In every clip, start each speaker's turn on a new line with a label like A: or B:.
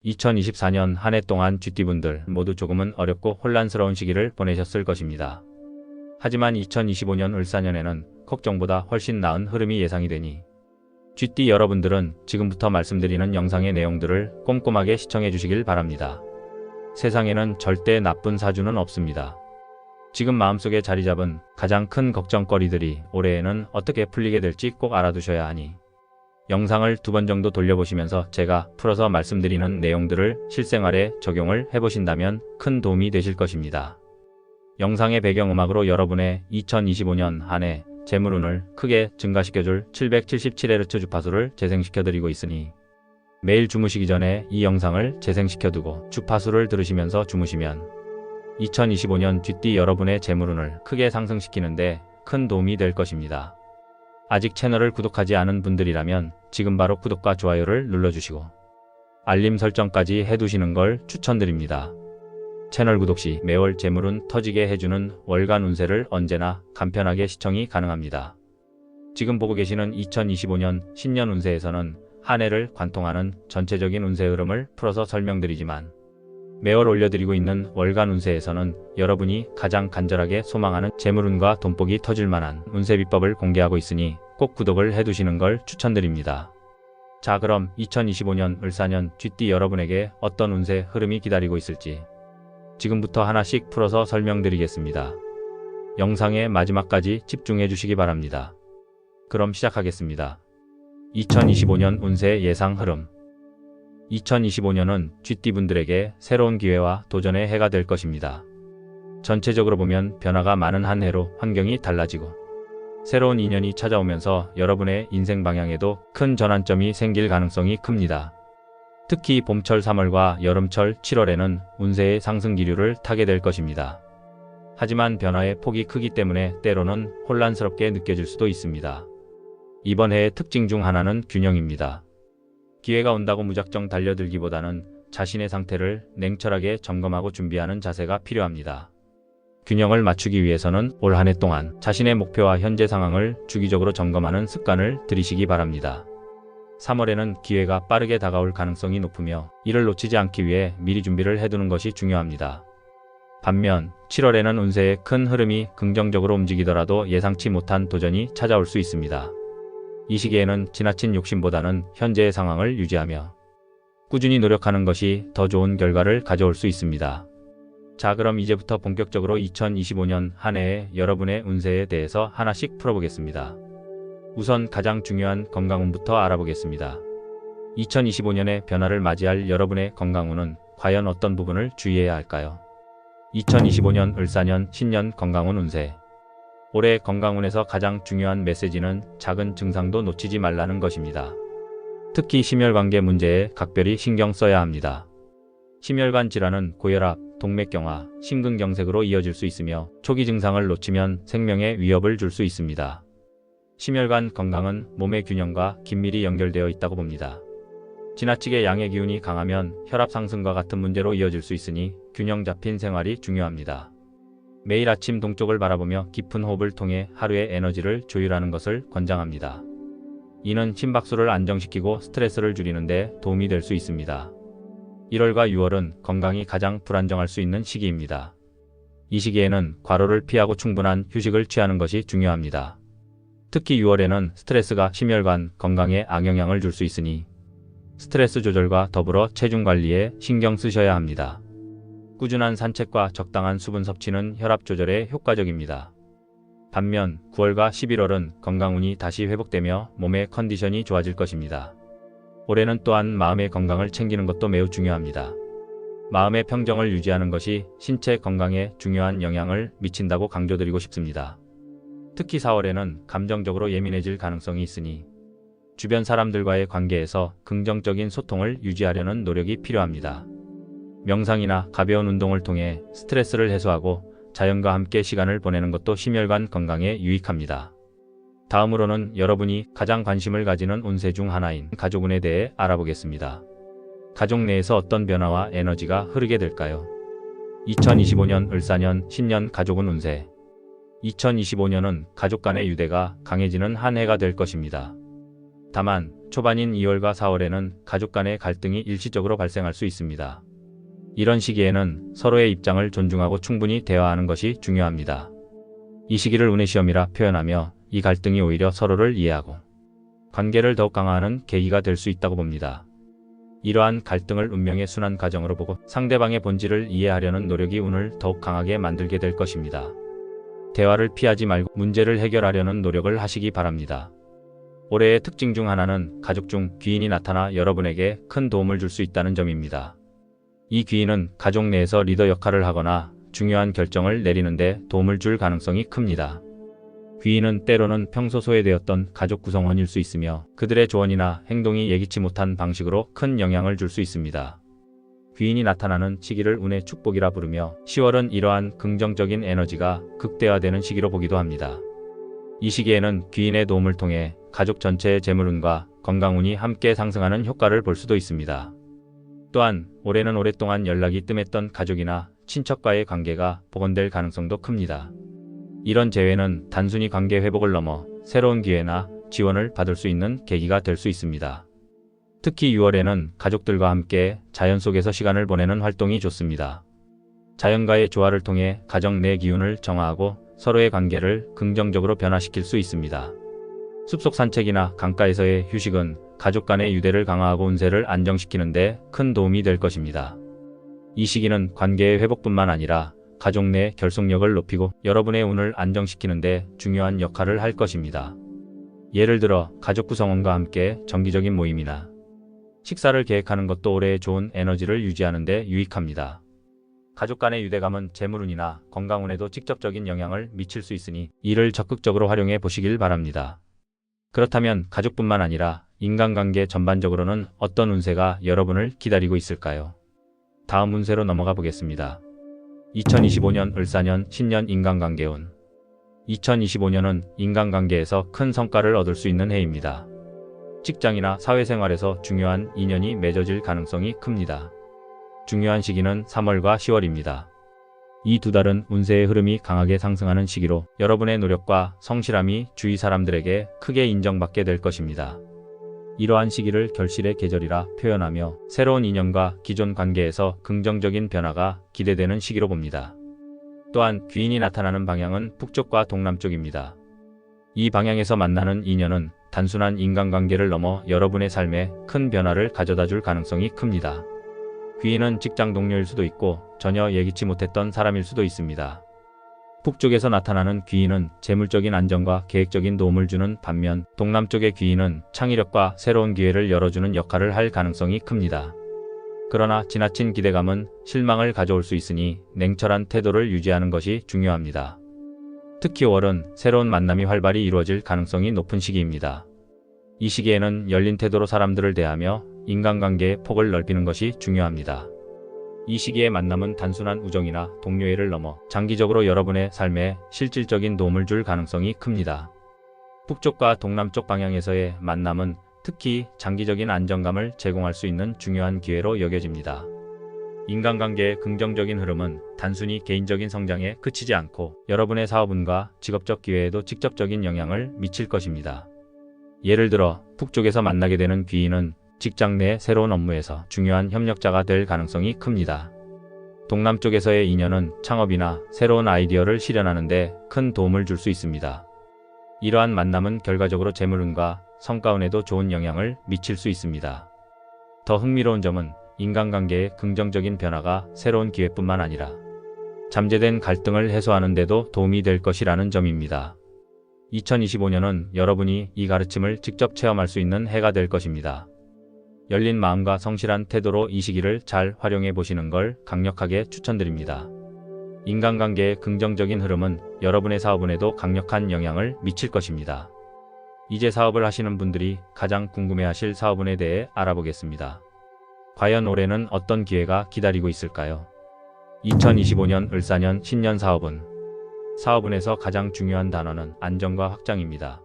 A: 2024년 한 해 동안 쥐띠분들 모두 조금은 어렵고 혼란스러운 시기를 보내셨을 것입니다. 하지만 2025년 을사년에는 걱정보다 훨씬 나은 흐름이 예상이 되니 쥐띠 여러분들은 지금부터 말씀드리는 영상의 내용들을 꼼꼼하게 시청해 주시길 바랍니다. 세상에는 절대 나쁜 사주는 없습니다. 지금 마음속에 자리 잡은 가장 큰 걱정거리들이 올해에는 어떻게 풀리게 될지 꼭 알아두셔야 하니 영상을 2번 정도 돌려보시면서 제가 풀어서 말씀드리는 내용들을 실생활에 적용을 해보신다면 큰 도움이 되실 것입니다. 영상의 배경음악으로 여러분의 2025년 한 해 재물운을 크게 증가시켜줄 777Hz 주파수를 재생시켜드리고 있으니 매일 주무시기 전에 이 영상을 재생시켜두고 주파수를 들으시면서 주무시면 2025년 쥐띠 여러분의 재물운을 크게 상승시키는데 큰 도움이 될 것입니다. 아직 채널을 구독하지 않은 분들이라면 지금 바로 구독과 좋아요를 눌러주시고 알림 설정까지 해두시는 걸 추천드립니다. 채널 구독 시 매월 재물운 터지게 해주는 월간 운세를 언제나 간편하게 시청이 가능합니다. 지금 보고 계시는 2025년 신년 운세에서는 한 해를 관통하는 전체적인 운세 흐름을 풀어서 설명드리지만 매월 올려드리고 있는 월간 운세에서는 여러분이 가장 간절하게 소망하는 재물운과 돈복이 터질 만한 운세 비법을 공개하고 있으니 꼭 구독을 해두시는 걸 추천드립니다. 자, 그럼 2025년 을사년 쥐띠 여러분에게 어떤 운세 흐름이 기다리고 있을지 지금부터 하나씩 풀어서 설명드리겠습니다. 영상의 마지막까지 집중해 주시기 바랍니다. 그럼 시작하겠습니다. 2025년 운세 예상 흐름. 2025년은 쥐띠분들에게 새로운 기회와 도전의 해가 될 것입니다. 전체적으로 보면 변화가 많은 한 해로 환경이 달라지고 새로운 인연이 찾아오면서 여러분의 인생 방향에도 큰 전환점이 생길 가능성이 큽니다. 특히 봄철 3월과 여름철 7월에는 운세의 상승 기류를 타게 될 것입니다. 하지만 변화의 폭이 크기 때문에 때로는 혼란스럽게 느껴질 수도 있습니다. 이번 해의 특징 중 하나는 균형입니다. 기회가 온다고 무작정 달려들기보다는 자신의 상태를 냉철하게 점검하고 준비하는 자세가 필요합니다. 균형을 맞추기 위해서는 올 한 해 동안 자신의 목표와 현재 상황을 주기적으로 점검하는 습관을 들이시기 바랍니다. 3월에는 기회가 빠르게 다가올 가능성이 높으며 이를 놓치지 않기 위해 미리 준비를 해두는 것이 중요합니다. 반면 7월에는 운세의 큰 흐름이 긍정적으로 움직이더라도 예상치 못한 도전이 찾아올 수 있습니다. 이 시기에는 지나친 욕심보다는 현재의 상황을 유지하며 꾸준히 노력하는 것이 더 좋은 결과를 가져올 수 있습니다. 자, 그럼 이제부터 본격적으로 2025년 한 해의 여러분의 운세에 대해서 하나씩 풀어보겠습니다. 우선 가장 중요한 건강운부터 알아보겠습니다. 2025년의 변화를 맞이할 여러분의 건강운은 과연 어떤 부분을 주의해야 할까요? 2025년 을사년 신년 건강운 운세. 올해 건강운에서 가장 중요한 메시지는 작은 증상도 놓치지 말라는 것입니다. 특히 심혈관계 문제에 각별히 신경 써야 합니다. 심혈관 질환은 고혈압, 동맥경화, 심근경색으로 이어질 수 있으며 초기 증상을 놓치면 생명에 위협을 줄 수 있습니다. 심혈관 건강은 몸의 균형과 긴밀히 연결되어 있다고 봅니다. 지나치게 양의 기운이 강하면 혈압 상승과 같은 문제로 이어질 수 있으니 균형 잡힌 생활이 중요합니다. 매일 아침 동쪽을 바라보며 깊은 호흡을 통해 하루의 에너지를 조율하는 것을 권장합니다. 이는 심박수를 안정시키고 스트레스를 줄이는 데 도움이 될 수 있습니다. 1월과 6월은 건강이 가장 불안정할 수 있는 시기입니다. 이 시기에는 과로를 피하고 충분한 휴식을 취하는 것이 중요합니다. 특히 6월에는 스트레스가 심혈관 건강에 악영향을 줄 수 있으니 스트레스 조절과 더불어 체중 관리에 신경 쓰셔야 합니다. 꾸준한 산책과 적당한 수분 섭취는 혈압 조절에 효과적입니다. 반면 9월과 11월은 건강운이 다시 회복되며 몸의 컨디션이 좋아질 것입니다. 올해는 또한 마음의 건강을 챙기는 것도 매우 중요합니다. 마음의 평정을 유지하는 것이 신체 건강에 중요한 영향을 미친다고 강조드리고 싶습니다. 특히 4월에는 감정적으로 예민해질 가능성이 있으니 주변 사람들과의 관계에서 긍정적인 소통을 유지하려는 노력이 필요합니다. 명상이나 가벼운 운동을 통해 스트레스를 해소하고 자연과 함께 시간을 보내는 것도 심혈관 건강에 유익합니다. 다음으로는 여러분이 가장 관심을 가지는 운세 중 하나인 가족운에 대해 알아보겠습니다. 가족 내에서 어떤 변화와 에너지가 흐르게 될까요? 2025년 을사년 신년 가족운 운세. 2025년은 가족 간의 유대가 강해지는 한 해가 될 것입니다. 다만 초반인 2월과 4월에는 가족 간의 갈등이 일시적으로 발생할 수 있습니다. 이런 시기에는 서로의 입장을 존중하고 충분히 대화하는 것이 중요합니다. 이 시기를 운의 시험이라 표현하며 이 갈등이 오히려 서로를 이해하고 관계를 더욱 강화하는 계기가 될 수 있다고 봅니다. 이러한 갈등을 운명의 순환 과정으로 보고 상대방의 본질을 이해하려는 노력이 운을 더욱 강하게 만들게 될 것입니다. 대화를 피하지 말고 문제를 해결하려는 노력을 하시기 바랍니다. 올해의 특징 중 하나는 가족 중 귀인이 나타나 여러분에게 큰 도움을 줄 수 있다는 점입니다. 이 귀인은 가족 내에서 리더 역할을 하거나 중요한 결정을 내리는데 도움을 줄 가능성이 큽니다. 귀인은 때로는 평소 소외되었던 가족 구성원일 수 있으며 그들의 조언이나 행동이 예기치 못한 방식으로 큰 영향을 줄 수 있습니다. 귀인이 나타나는 시기를 운의 축복이라 부르며 10월은 이러한 긍정적인 에너지가 극대화되는 시기로 보기도 합니다. 이 시기에는 귀인의 도움을 통해 가족 전체의 재물운과 건강운이 함께 상승하는 효과를 볼 수도 있습니다. 또한 올해는 오랫동안 연락이 뜸했던 가족이나 친척과의 관계가 복원될 가능성도 큽니다. 이런 재회는 단순히 관계 회복을 넘어 새로운 기회나 지원을 받을 수 있는 계기가 될 수 있습니다. 특히 6월에는 가족들과 함께 자연 속에서 시간을 보내는 활동이 좋습니다. 자연과의 조화를 통해 가정 내 기운을 정화하고 서로의 관계를 긍정적으로 변화시킬 수 있습니다. 숲속 산책이나 강가에서의 휴식은 가족 간의 유대를 강화하고 운세를 안정시키는 데 큰 도움이 될 것입니다. 이 시기는 관계의 회복뿐만 아니라 가족 내 결속력을 높이고 여러분의 운을 안정시키는 데 중요한 역할을 할 것입니다. 예를 들어 가족 구성원과 함께 정기적인 모임이나 식사를 계획하는 것도 올해의 좋은 에너지를 유지하는 데 유익합니다. 가족 간의 유대감은 재물운이나 건강운에도 직접적인 영향을 미칠 수 있으니 이를 적극적으로 활용해 보시길 바랍니다. 그렇다면 가족뿐만 아니라 인간관계 전반적으로는 어떤 운세가 여러분을 기다리고 있을까요? 다음 운세로 넘어가 보겠습니다. 2025년 을사년 신년 인간관계운. 2025년은 인간관계에서 큰 성과를 얻을 수 있는 해입니다. 직장이나 사회생활에서 중요한 인연이 맺어질 가능성이 큽니다. 중요한 시기는 3월과 10월입니다. 이 두 달은 운세의 흐름이 강하게 상승하는 시기로 여러분의 노력과 성실함이 주위 사람들에게 크게 인정받게 될 것입니다. 이러한 시기를 결실의 계절이라 표현하며 새로운 인연과 기존 관계에서 긍정적인 변화가 기대되는 시기로 봅니다. 또한 귀인이 나타나는 방향은 북쪽과 동남쪽입니다. 이 방향에서 만나는 인연은 단순한 인간관계를 넘어 여러분의 삶에 큰 변화를 가져다 줄 가능성이 큽니다. 귀인은 직장 동료일 수도 있고 전혀 예기치 못했던 사람일 수도 있습니다. 북쪽에서 나타나는 귀인은 재물적인 안정과 계획적인 도움을 주는 반면 동남쪽의 귀인은 창의력과 새로운 기회를 열어주는 역할을 할 가능성이 큽니다. 그러나 지나친 기대감은 실망을 가져올 수 있으니 냉철한 태도를 유지하는 것이 중요합니다. 특히 5월은 새로운 만남이 활발히 이루어질 가능성이 높은 시기입니다. 이 시기에는 열린 태도로 사람들을 대하며 인간관계의 폭을 넓히는 것이 중요합니다. 이 시기의 만남은 단순한 우정이나 동료애를 넘어 장기적으로 여러분의 삶에 실질적인 도움을 줄 가능성이 큽니다. 북쪽과 동남쪽 방향에서의 만남은 특히 장기적인 안정감을 제공할 수 있는 중요한 기회로 여겨집니다. 인간관계의 긍정적인 흐름은 단순히 개인적인 성장에 그치지 않고 여러분의 사업운과 직업적 기회에도 직접적인 영향을 미칠 것입니다. 예를 들어 북쪽에서 만나게 되는 귀인은 직장 내 새로운 업무에서 중요한 협력자가 될 가능성이 큽니다. 동남쪽에서의 인연은 창업이나 새로운 아이디어를 실현하는 데 큰 도움을 줄 수 있습니다. 이러한 만남은 결과적으로 재물운과 성과운에도 좋은 영향을 미칠 수 있습니다. 더 흥미로운 점은 인간관계의 긍정적인 변화가 새로운 기회뿐만 아니라 잠재된 갈등을 해소하는 데도 도움이 될 것이라는 점입니다. 2025년은 여러분이 이 가르침을 직접 체험할 수 있는 해가 될 것입니다. 열린 마음과 성실한 태도로 이 시기를 잘 활용해 보시는 걸 강력하게 추천드립니다. 인간관계의 긍정적인 흐름은 여러분의 사업운에도 강력한 영향을 미칠 것입니다. 이제 사업을 하시는 분들이 가장 궁금해하실 사업운에 대해 알아보겠습니다. 과연 올해는 어떤 기회가 기다리고 있을까요? 2025년 을사년 신년 사업운. 사업운에서 가장 중요한 단어는 안정과 확장입니다.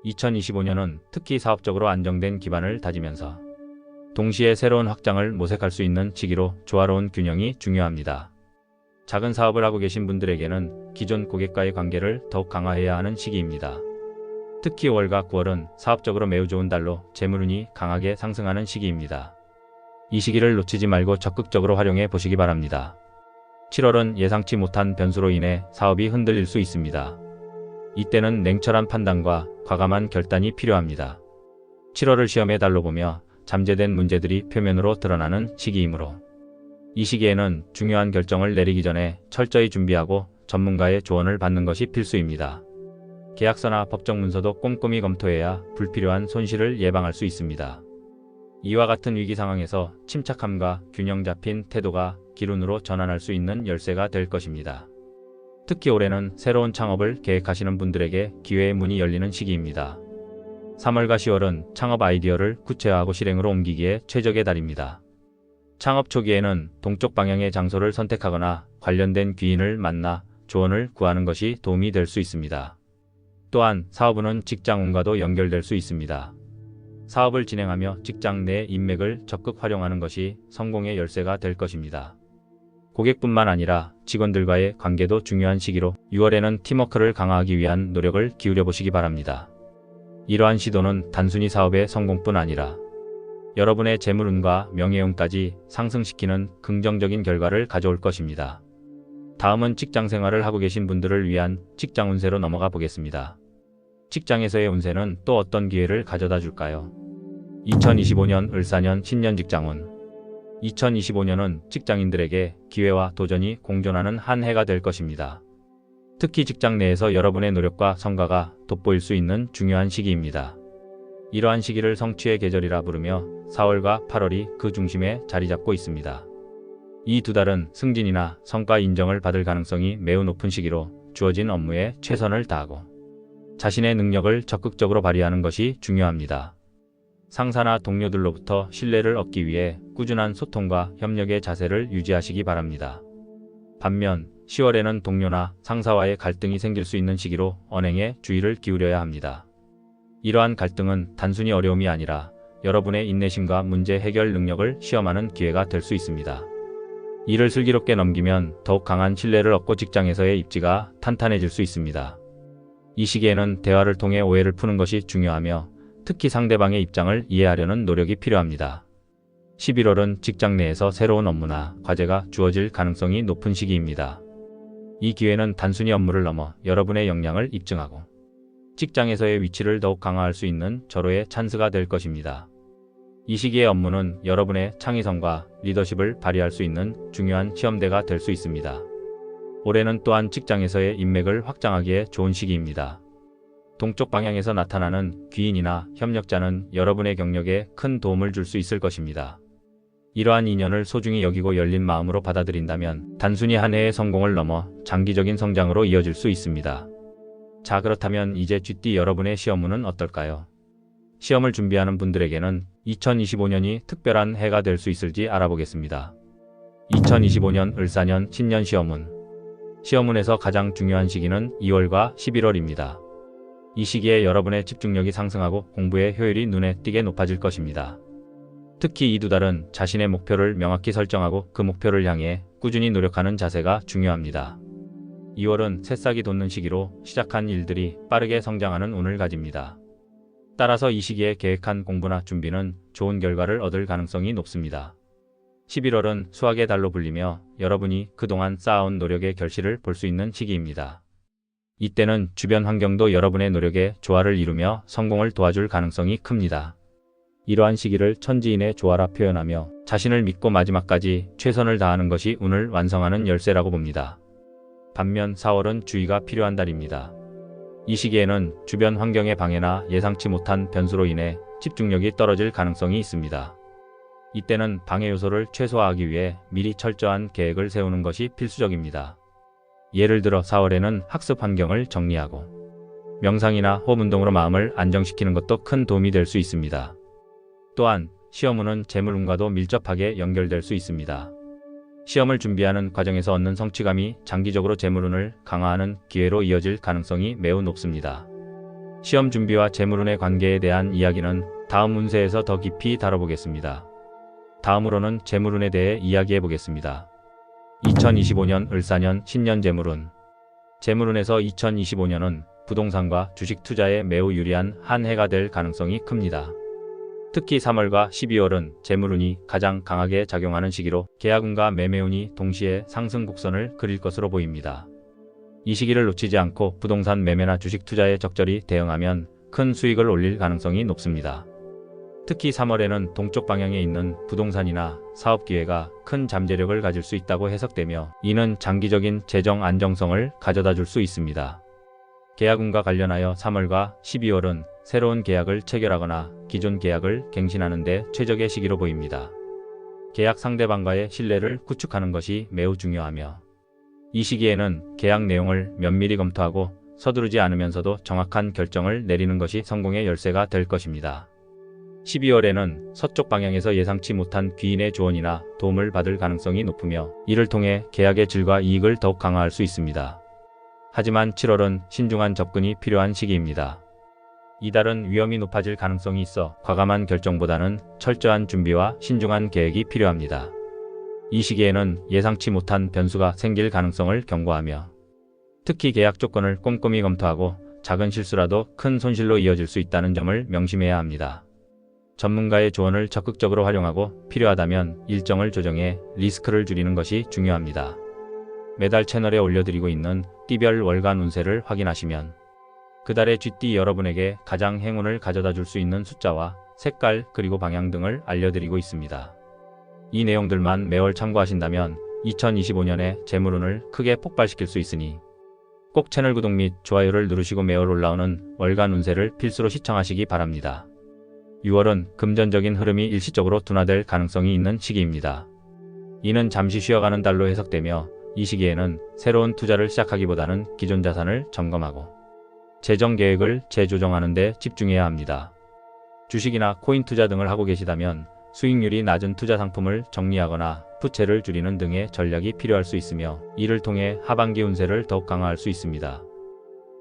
A: 2025년은 특히 사업적으로 안정된 기반을 다지면서 동시에 새로운 확장을 모색할 수 있는 시기로 조화로운 균형이 중요합니다. 작은 사업을 하고 계신 분들에게는 기존 고객과의 관계를 더욱 강화해야 하는 시기입니다. 특히 5월과 9월은 사업적으로 매우 좋은 달로 재물운이 강하게 상승하는 시기입니다. 이 시기를 놓치지 말고 적극적으로 활용해 보시기 바랍니다. 7월은 예상치 못한 변수로 인해 사업이 흔들릴 수 있습니다. 이때는 냉철한 판단과 과감한 결단이 필요합니다. 7월을 시험의 달로 보며 잠재된 문제들이 표면으로 드러나는 시기이므로 이 시기에는 중요한 결정을 내리기 전에 철저히 준비하고 전문가의 조언을 받는 것이 필수입니다. 계약서나 법정 문서도 꼼꼼히 검토해야 불필요한 손실을 예방할 수 있습니다. 이와 같은 위기 상황에서 침착함과 균형 잡힌 태도가 기운으로 전환할 수 있는 열쇠가 될 것입니다. 특히 올해는 새로운 창업을 계획하시는 분들에게 기회의 문이 열리는 시기입니다. 3월과 10월은 창업 아이디어를 구체화하고 실행으로 옮기기에 최적의 달입니다. 창업 초기에는 동쪽 방향의 장소를 선택하거나 관련된 귀인을 만나 조언을 구하는 것이 도움이 될 수 있습니다. 또한 사업운은 직장운과도 연결될 수 있습니다. 사업을 진행하며 직장 내 인맥을 적극 활용하는 것이 성공의 열쇠가 될 것입니다. 고객뿐만 아니라 직원들과의 관계도 중요한 시기로 6월에는 팀워크를 강화하기 위한 노력을 기울여 보시기 바랍니다. 이러한 시도는 단순히 사업의 성공뿐 아니라 여러분의 재물운과 명예운까지 상승시키는 긍정적인 결과를 가져올 것입니다. 다음은 직장 생활을 하고 계신 분들을 위한 직장 운세로 넘어가 보겠습니다. 직장에서의 운세는 또 어떤 기회를 가져다 줄까요? 2025년 을사년 신년 직장운. 2025년은 직장인들에게 기회와 도전이 공존하는 한 해가 될 것입니다. 특히 직장 내에서 여러분의 노력과 성과가 돋보일 수 있는 중요한 시기입니다. 이러한 시기를 성취의 계절이라 부르며 4월과 8월이 그 중심에 자리 잡고 있습니다. 이 두 달은 승진이나 성과 인정을 받을 가능성이 매우 높은 시기로 주어진 업무에 최선을 다하고 자신의 능력을 적극적으로 발휘하는 것이 중요합니다. 상사나 동료들로부터 신뢰를 얻기 위해 꾸준한 소통과 협력의 자세를 유지하시기 바랍니다. 반면 10월에는 동료나 상사와의 갈등이 생길 수 있는 시기로 언행에 주의를 기울여야 합니다. 이러한 갈등은 단순히 어려움이 아니라 여러분의 인내심과 문제 해결 능력을 시험하는 기회가 될 수 있습니다. 이를 슬기롭게 넘기면 더욱 강한 신뢰를 얻고 직장에서의 입지가 탄탄해질 수 있습니다. 이 시기에는 대화를 통해 오해를 푸는 것이 중요하며 특히 상대방의 입장을 이해하려는 노력이 필요합니다. 11월은 직장 내에서 새로운 업무나 과제가 주어질 가능성이 높은 시기입니다. 이 기회는 단순히 업무를 넘어 여러분의 역량을 입증하고 직장에서의 위치를 더욱 강화할 수 있는 절호의 찬스가 될 것입니다. 이 시기의 업무는 여러분의 창의성과 리더십을 발휘할 수 있는 중요한 시험대가 될 수 있습니다. 올해는 또한 직장에서의 인맥을 확장하기에 좋은 시기입니다. 동쪽 방향에서 나타나는 귀인이나 협력자는 여러분의 경력에 큰 도움을 줄 수 있을 것입니다. 이러한 인연을 소중히 여기고 열린 마음으로 받아들인다면 단순히 한 해의 성공을 넘어 장기적인 성장으로 이어질 수 있습니다. 자, 그렇다면 이제 GT 여러분의 시험운은 어떨까요? 시험을 준비하는 분들에게는 2025년이 특별한 해가 될 수 있을지 알아보겠습니다. 2025년 을사년 신년 시험운. 시험운에서 가장 중요한 시기는 2월과 11월입니다. 이 시기에 여러분의 집중력이 상승하고 공부의 효율이 눈에 띄게 높아질 것입니다. 특히 이 두 달은 자신의 목표를 명확히 설정하고 그 목표를 향해 꾸준히 노력하는 자세가 중요합니다. 2월은 새싹이 돋는 시기로 시작한 일들이 빠르게 성장하는 운을 가집니다. 따라서 이 시기에 계획한 공부나 준비는 좋은 결과를 얻을 가능성이 높습니다. 11월은 수학의 달로 불리며 여러분이 그동안 쌓아온 노력의 결실을 볼 수 있는 시기입니다. 이때는 주변 환경도 여러분의 노력에 조화를 이루며 성공을 도와줄 가능성이 큽니다. 이러한 시기를 천지인의 조화라 표현하며 자신을 믿고 마지막까지 최선을 다하는 것이 운을 완성하는 열쇠라고 봅니다. 반면 4월은 주의가 필요한 달입니다. 이 시기에는 주변 환경의 방해나 예상치 못한 변수로 인해 집중력이 떨어질 가능성이 있습니다. 이때는 방해 요소를 최소화하기 위해 미리 철저한 계획을 세우는 것이 필수적입니다. 예를 들어 4월에는 학습 환경을 정리하고 명상이나 호흡 운동으로 마음을 안정시키는 것도 큰 도움이 될 수 있습니다. 또한 시험운은 재물운과도 밀접하게 연결될 수 있습니다. 시험을 준비하는 과정에서 얻는 성취감이 장기적으로 재물운을 강화하는 기회로 이어질 가능성이 매우 높습니다. 시험 준비와 재물운의 관계에 대한 이야기는 다음 운세에서 더 깊이 다뤄보겠습니다. 다음으로는 재물운에 대해 이야기해 보겠습니다. 2025년 을사년 신년 재물운. 재물운에서 2025년은 부동산과 주식 투자에 매우 유리한 한 해가 될 가능성이 큽니다. 특히 3월과 12월은 재물운이 가장 강하게 작용하는 시기로 계약운과 매매운이 동시에 상승 곡선을 그릴 것으로 보입니다. 이 시기를 놓치지 않고 부동산 매매나 주식 투자에 적절히 대응하면 큰 수익을 올릴 가능성이 높습니다. 특히 3월에는 동쪽 방향에 있는 부동산이나 사업 기회가 큰 잠재력을 가질 수 있다고 해석되며 이는 장기적인 재정 안정성을 가져다 줄 수 있습니다. 계약운과 관련하여 3월과 12월은 새로운 계약을 체결하거나 기존 계약을 갱신하는 데 최적의 시기로 보입니다. 계약 상대방과의 신뢰를 구축하는 것이 매우 중요하며 이 시기에는 계약 내용을 면밀히 검토하고 서두르지 않으면서도 정확한 결정을 내리는 것이 성공의 열쇠가 될 것입니다. 12월에는 서쪽 방향에서 예상치 못한 귀인의 조언이나 도움을 받을 가능성이 높으며 이를 통해 계약의 질과 이익을 더욱 강화할 수 있습니다. 하지만 7월은 신중한 접근이 필요한 시기입니다. 이달은 위험이 높아질 가능성이 있어 과감한 결정보다는 철저한 준비와 신중한 계획이 필요합니다. 이 시기에는 예상치 못한 변수가 생길 가능성을 경고하며 특히 계약 조건을 꼼꼼히 검토하고 작은 실수라도 큰 손실로 이어질 수 있다는 점을 명심해야 합니다. 전문가의 조언을 적극적으로 활용하고 필요하다면 일정을 조정해 리스크를 줄이는 것이 중요합니다. 매달 채널에 올려드리고 있는 띠별 월간 운세를 확인하시면 그달의 쥐띠 여러분에게 가장 행운을 가져다 줄 수 있는 숫자와 색깔 그리고 방향 등을 알려드리고 있습니다. 이 내용들만 매월 참고하신다면 2025년에 재물운을 크게 폭발시킬 수 있으니 꼭 채널 구독 및 좋아요를 누르시고 매월 올라오는 월간 운세를 필수로 시청하시기 바랍니다. 6월은 금전적인 흐름이 일시적으로 둔화될 가능성이 있는 시기입니다. 이는 잠시 쉬어가는 달로 해석되며 이 시기에는 새로운 투자를 시작하기보다는 기존 자산을 점검하고 재정 계획을 재조정하는 데 집중해야 합니다. 주식이나 코인 투자 등을 하고 계시다면 수익률이 낮은 투자 상품을 정리하거나 부채를 줄이는 등의 전략이 필요할 수 있으며 이를 통해 하반기 운세를 더욱 강화할 수 있습니다.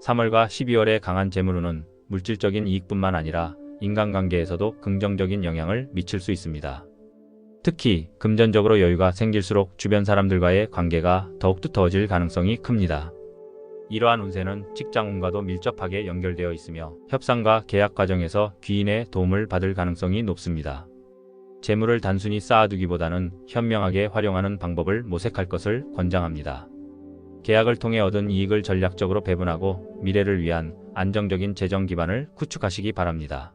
A: 3월과 12월의 강한 재물운은 물질적인 이익뿐만 아니라 인간관계에서도 긍정적인 영향을 미칠 수 있습니다. 특히 금전적으로 여유가 생길수록 주변 사람들과의 관계가 더욱 두터워질 가능성이 큽니다. 이러한 운세는 직장운과도 밀접하게 연결되어 있으며 협상과 계약 과정에서 귀인의 도움을 받을 가능성이 높습니다. 재물을 단순히 쌓아두기보다는 현명하게 활용하는 방법을 모색할 것을 권장합니다. 계약을 통해 얻은 이익을 전략적으로 배분하고 미래를 위한 안정적인 재정 기반을 구축하시기 바랍니다.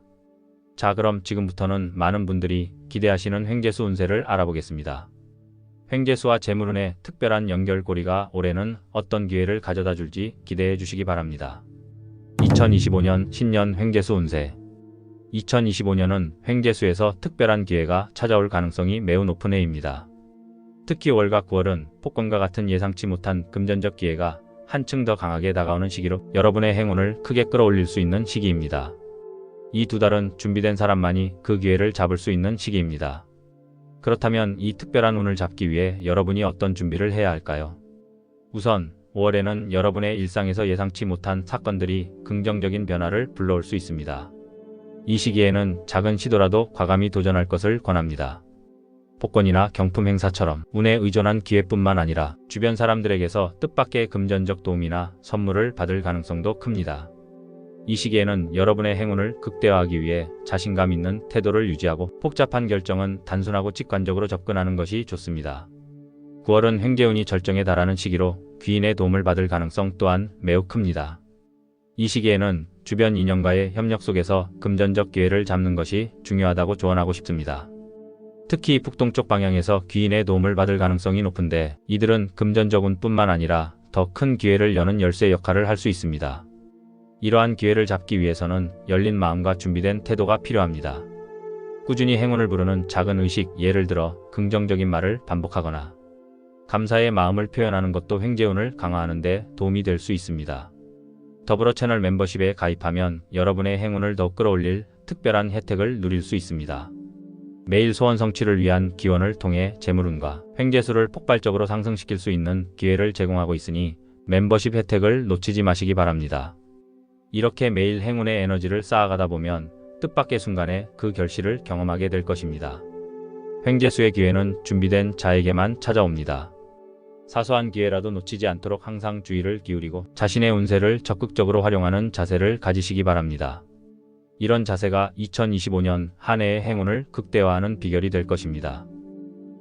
A: 자, 그럼 지금부터는 많은 분들이 기대하시는 횡재수 운세를 알아보겠습니다. 횡재수와 재물운의 특별한 연결고리가 올해는 어떤 기회를 가져다 줄지 기대해 주시기 바랍니다. 2025년 신년 횡재수 운세. 2025년은 횡재수에서 특별한 기회가 찾아올 가능성이 매우 높은 해입니다. 특히 5월과 9월은 폭권과 같은 예상치 못한 금전적 기회가 한층 더 강하게 다가오는 시기로 여러분의 행운을 크게 끌어올릴 수 있는 시기입니다. 이 두 달은 준비된 사람만이 그 기회를 잡을 수 있는 시기입니다. 그렇다면 이 특별한 운을 잡기 위해 여러분이 어떤 준비를 해야 할까요? 우선 5월에는 여러분의 일상에서 예상치 못한 사건들이 긍정적인 변화를 불러올 수 있습니다. 이 시기에는 작은 시도라도 과감히 도전할 것을 권합니다. 복권이나 경품 행사처럼 운에 의존한 기회뿐만 아니라 주변 사람들에게서 뜻밖의 금전적 도움이나 선물을 받을 가능성도 큽니다. 이 시기에는 여러분의 행운을 극대화하기 위해 자신감 있는 태도를 유지하고 복잡한 결정은 단순하고 직관적으로 접근하는 것이 좋습니다. 9월은 횡재운이 절정에 달하는 시기로 귀인의 도움을 받을 가능성 또한 매우 큽니다. 이 시기에는 주변 인연과의 협력 속에서 금전적 기회를 잡는 것이 중요하다고 조언하고 싶습니다. 특히 북동쪽 방향에서 귀인의 도움을 받을 가능성이 높은데 이들은 금전적 운뿐만 아니라 더 큰 기회를 여는 열쇠 역할을 할 수 있습니다. 이러한 기회를 잡기 위해서는 열린 마음과 준비된 태도가 필요합니다. 꾸준히 행운을 부르는 작은 의식, 예를 들어 긍정적인 말을 반복하거나 감사의 마음을 표현하는 것도 횡재운을 강화하는 데 도움이 될 수 있습니다. 더불어 채널 멤버십에 가입하면 여러분의 행운을 더 끌어올릴 특별한 혜택을 누릴 수 있습니다. 매일 소원 성취를 위한 기원을 통해 재물운과 횡재수를 폭발적으로 상승시킬 수 있는 기회를 제공하고 있으니 멤버십 혜택을 놓치지 마시기 바랍니다. 이렇게 매일 행운의 에너지를 쌓아가다 보면 뜻밖의 순간에 그 결실을 경험하게 될 것입니다. 횡재수의 기회는 준비된 자에게만 찾아옵니다. 사소한 기회라도 놓치지 않도록 항상 주의를 기울이고 자신의 운세를 적극적으로 활용하는 자세를 가지시기 바랍니다. 이런 자세가 2025년 한 해의 행운을 극대화하는 비결이 될 것입니다.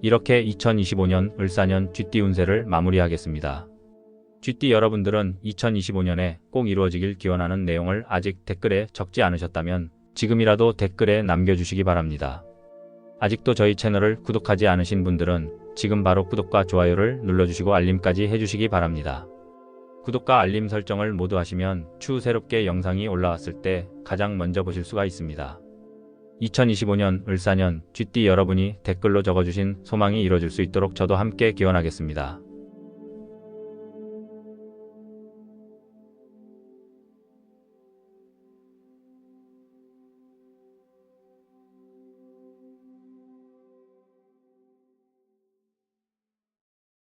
A: 이렇게 2025년 을사년 쥐띠 운세를 마무리하겠습니다. 쥐띠 여러분들은 2025년에 꼭 이루어지길 기원하는 내용을 아직 댓글에 적지 않으셨다면 지금이라도 댓글에 남겨주시기 바랍니다. 아직도 저희 채널을 구독하지 않으신 분들은 지금 바로 구독과 좋아요를 눌러주시고 알림까지 해주시기 바랍니다. 구독과 알림 설정을 모두 하시면 추후 새롭게 영상이 올라왔을 때 가장 먼저 보실 수가 있습니다. 2025년 을사년 쥐띠 여러분이 댓글로 적어주신 소망이 이루어질 수 있도록 저도 함께 기원하겠습니다.